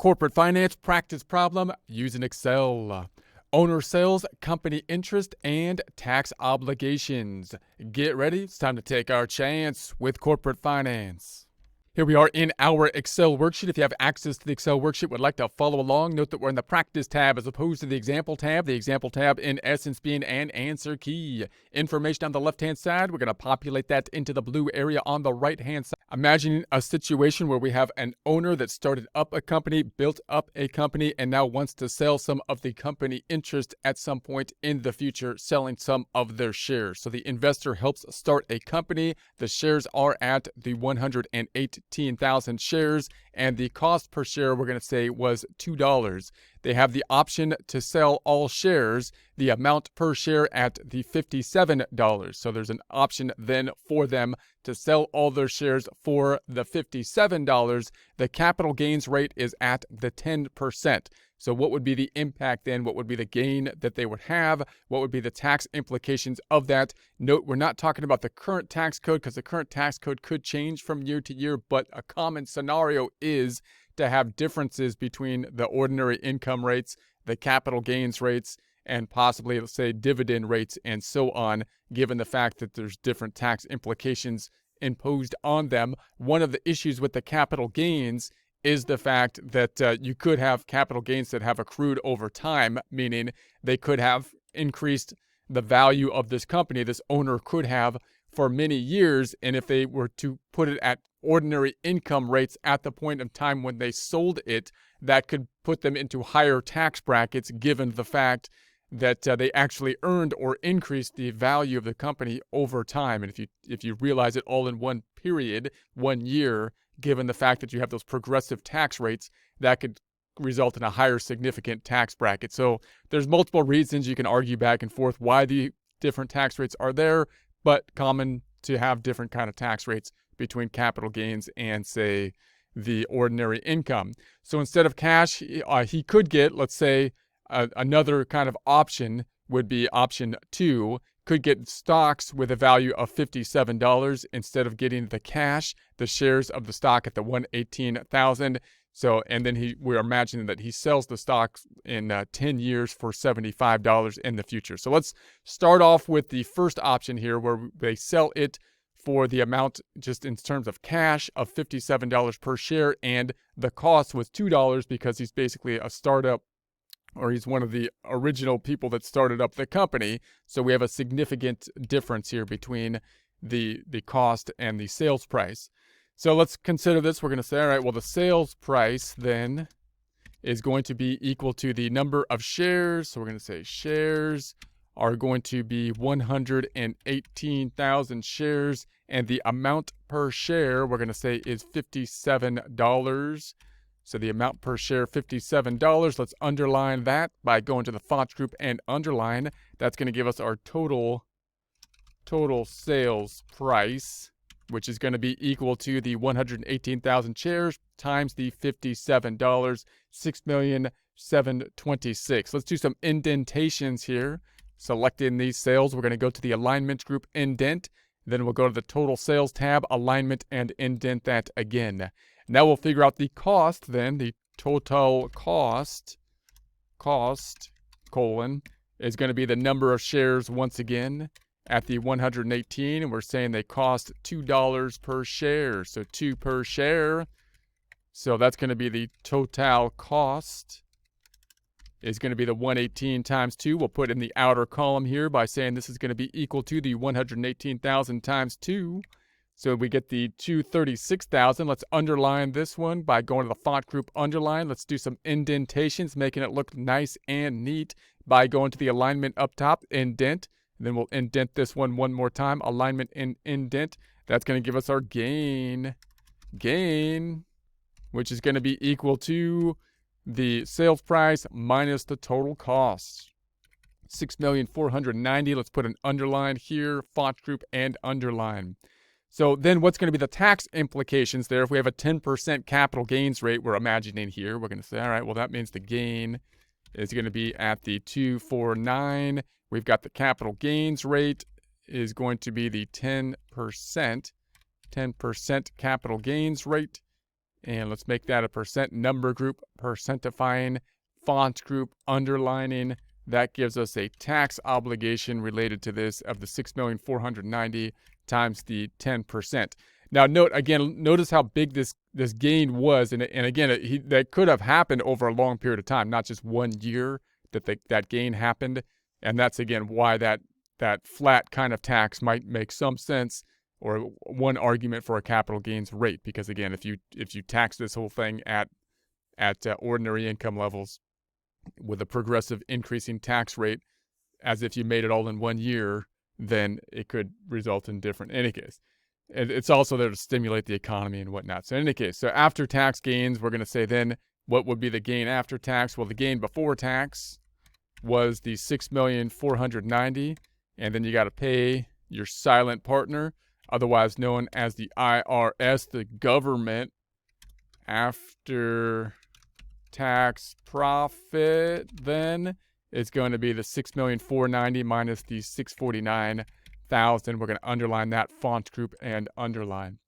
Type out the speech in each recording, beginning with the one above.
Corporate finance practice problem using Excel. Owner sales, company interest, and tax obligations. Get ready, it's time to take our chance with corporate finance. Here we are in our Excel worksheet. If you have access to the Excel worksheet, would like to follow along, note that we're in the practice tab as opposed to the example tab. The example tab, in essence, being an answer key. Information on the left-hand side, we're going to populate that into the blue area on the right-hand side. Imagining a situation where we have an owner that started up a company, built up a company, and now wants to sell some of the company interest at some point in the future, selling some of their shares. So the investor helps start a company. The shares are at the 118,000 shares, and the cost per share we're going to say was $2. They have the option to sell all shares, the amount per share at the $57. So there's an option then for them to sell all their shares for the $57. The capital gains rate is at the 10%. So what would be the impact then? What would be the gain that they would have? What would be the tax implications of that? Note, we're not talking about the current tax code because the current tax code could change from year to year, but a common scenario is to have differences between the ordinary income rates, the capital gains rates, and possibly, let's say, dividend rates and so on, given the fact that there's different tax implications imposed on them. One of the issues with the capital gains is the fact that you could have capital gains that have accrued over time, meaning they could have increased the value of this company. This owner could have for many years, and if they were to put it at ordinary income rates at the point of time when they sold it, that could put them into higher tax brackets given the fact that they actually earned or increased the value of the company over time. And if you realize it all in one period, 1 year, given the fact that you have those progressive tax rates, that could result in a higher significant tax bracket. So there's multiple reasons you can argue back and forth why the different tax rates are there, but common to have different kind of tax rates between capital gains and, say, the ordinary income. So instead of cash, he could get, let's say, another kind of option would be option 2, could get stocks with a value of $57 instead of getting the cash, the shares of the stock at the 118,000. So, and then we're imagining that he sells the stocks in 10 years for $75 in the future. So let's start off with the first option here where they sell it for the amount just in terms of cash of $57 per share, and the cost was $2 because he's basically a startup, or he's one of the original people that started up the company. So we have a significant difference here between the cost and the sales price. So let's consider this. We're going to say, all right, well, the sales price then is going to be equal to the number of shares. So we're going to say shares are going to be 118,000 shares, and the amount per share we're going to say is $57. So the amount per share, $57. Let's underline that by going to the font group and underline. That's going to give us our total sales price, which is going to be equal to the 118,000 shares times the $57, $6,726,000. Let's do some indentations here. Selecting these sales, we're going to go to the alignment group, indent. Then we'll go to the total sales tab, alignment, and indent that again. Now we'll figure out the cost then. The total cost, colon, is going to be the number of shares once again at the 118. And we're saying they cost $2 per share. So 2 per share. So that's going to be the total cost is going to be the 118 times 2. We'll put in the outer column here by saying this is going to be equal to the 118,000 times 2. So we get the 236,000. Let's underline this one by going to the font group underline. Let's do some indentations, making it look nice and neat by going to the alignment up top, indent. And then we'll indent this one more time, alignment and indent. That's going to give us our gain, which is going to be equal to the sales price minus the total cost. 6,490,000. Let's put an underline here, font group and underline. So then what's going to be the tax implications there? If we have a 10% capital gains rate we're imagining here, we're going to say, all right, well, that means the gain is going to be at the 249. We've got the capital gains rate is going to be the 10% capital gains rate. And let's make that a percent number group, percentifying, font group, underlining. That gives us a tax obligation related to this of the 6,490,000 times the 10%. Now, notice how big this gain was, and again, that could have happened over a long period of time, not just 1 year that gain happened, and that's again why that flat kind of tax might make some sense, or one argument for a capital gains rate, because again, if you tax this whole thing at ordinary income levels with a progressive increasing tax rate, as if you made it all in 1 year, then it could result in different. In any case, it's also there to stimulate the economy and whatnot. So in any case, so after tax gains, we're going to say then what would be the gain after tax? Well, the gain before tax was the 6,490,000, and then you got to pay your silent partner, otherwise known as the IRS, the government. After tax profit then is going to be the 6,490,000 minus the 649,000. We're going to underline that, font group and underline.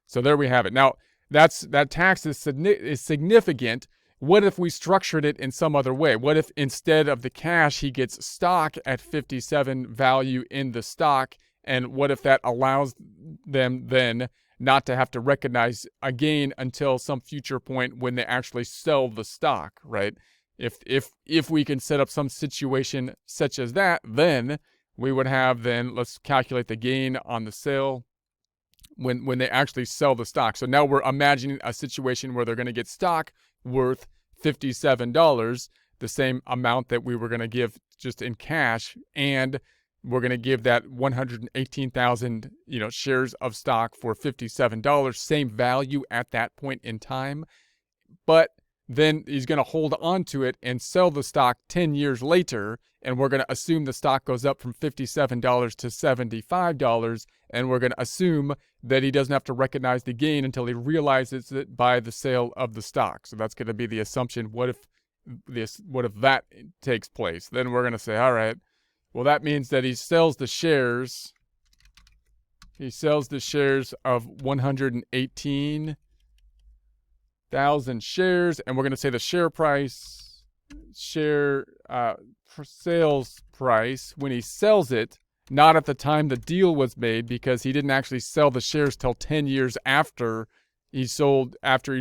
So there we have it. Now that tax is significant. What if we structured it in some other way? What if instead of the cash, he gets stock at 57 value in the stock? And what if that allows them then not to have to recognize a gain until some future point when they actually sell the stock, right? If we can set up some situation such as that, then we would have let's calculate the gain on the sale when they actually sell the stock. So now we're imagining a situation where they're going to get stock worth $57, the same amount that we were going to give just in cash, and we're going to give that 118,000, shares of stock for $57, same value at that point in time. But then he's going to hold on to it and sell the stock 10 years later, and we're going to assume the stock goes up from $57 to $75, and we're going to assume that he doesn't have to recognize the gain until he realizes it by the sale of the stock. So that's going to be the assumption. What if that takes place? Then we're going to say, all right, well, that means that he sells the shares. He sells the shares of 118,000 shares, and we're going to say the sales price when he sells it, not at the time the deal was made, because he didn't actually sell the shares till 10 years after he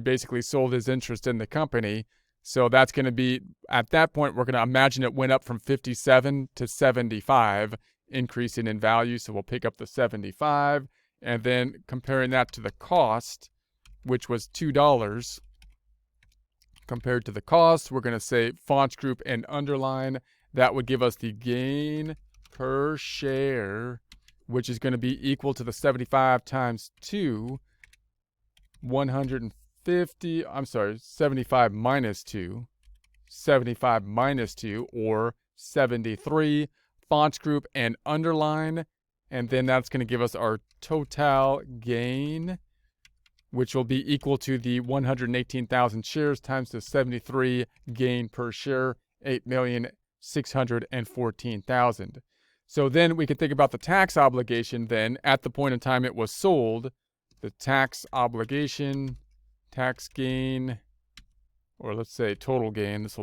basically sold his interest in the company. So that's going to be, at that point, we're going to imagine it went up from 57 to 75, increasing in value. So we'll pick up the 75, and then comparing that to the cost, which was $2. Compared to the cost, we're going to say font group and underline. That would give us the gain per share, which is going to be equal to the 75 times 2, 75 minus 2, 75 minus 2, or 73, font group and underline, and then that's going to give us our total gain, which will be equal to the 118,000 shares times the 73 gain per share, 8,614,000. So then we can think about the tax obligation then at the point in time it was sold. The tax obligation, tax gain, or let's say total gain. Let's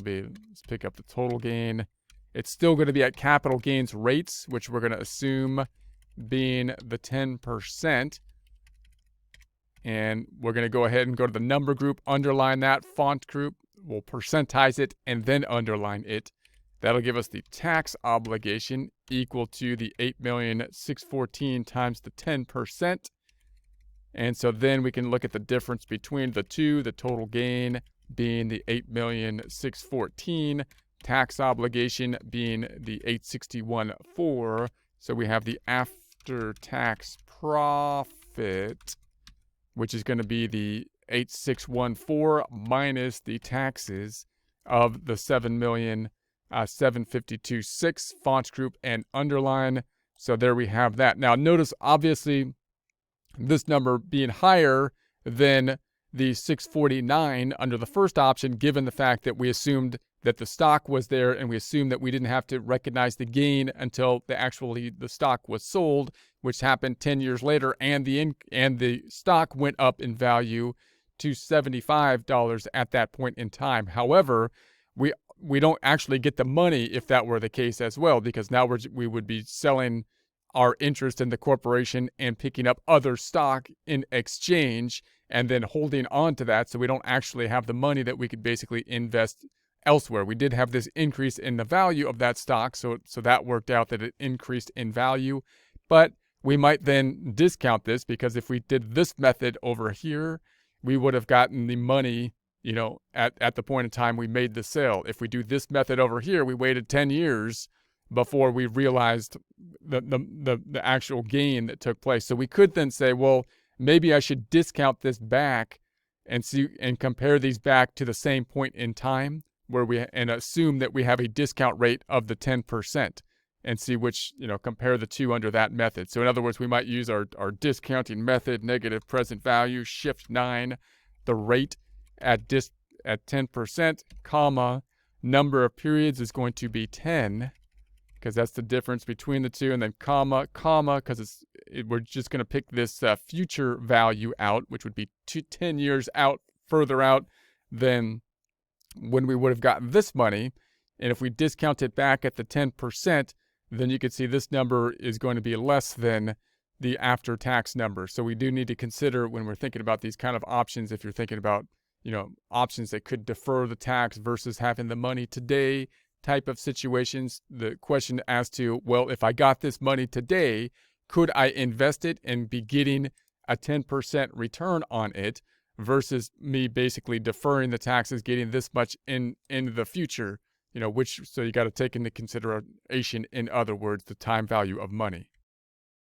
pick up the total gain. It's still going to be at capital gains rates, which we're going to assume being the 10%. And we're going to go ahead and go to the number group, underline that, font group. We'll percentize it and then underline it. That'll give us the tax obligation equal to the 8,614,000 times the 10%. And so then we can look at the difference between the two, the total gain being the 8,614,000, tax obligation being the 861,400. So we have the after-tax profit, which is going to be the 8,614 minus the taxes of the 7,752,600, font group and underline. So there we have that. Now notice, obviously, this number being higher than the 649 under the first option, given the fact that we assumed that the stock was there and we assumed that we didn't have to recognize the gain until the stock was sold, which happened 10 years later, and the stock went up in value to $75 at that point in time. However, we don't actually get the money if that were the case as well, because now we would be selling our interest in the corporation and picking up other stock in exchange and then holding on to that, so we don't actually have the money that we could basically invest elsewhere. We did have this increase in the value of that stock, so that worked out that it increased in value. But we might then discount this, because if we did this method over here, we would have gotten the money, at the point in time we made the sale. If we do this method over here, we waited 10 years before we realized the actual gain that took place. So we could then say, well, maybe I should discount this back and compare these back to the same point in time and assume that we have a discount rate of the 10% and see which, compare the two under that method. So in other words, we might use our discounting method, negative present value, shift 9, the rate at 10%, comma, number of periods is going to be 10, because that's the difference between the two, and then comma, because we're just going to pick this future value out, which would be 10 years out, further out than when we would have gotten this money. And if we discount it back at the 10%, then you can see this number is going to be less than the after-tax number. So we do need to consider, when we're thinking about these kind of options, if you're thinking about, options that could defer the tax versus having the money today type of situations, the question as to, well, if I got this money today, could I invest it and be getting a 10% return on it, versus me basically deferring the taxes, getting this much in the future, so you got to take into consideration, in other words, the time value of money.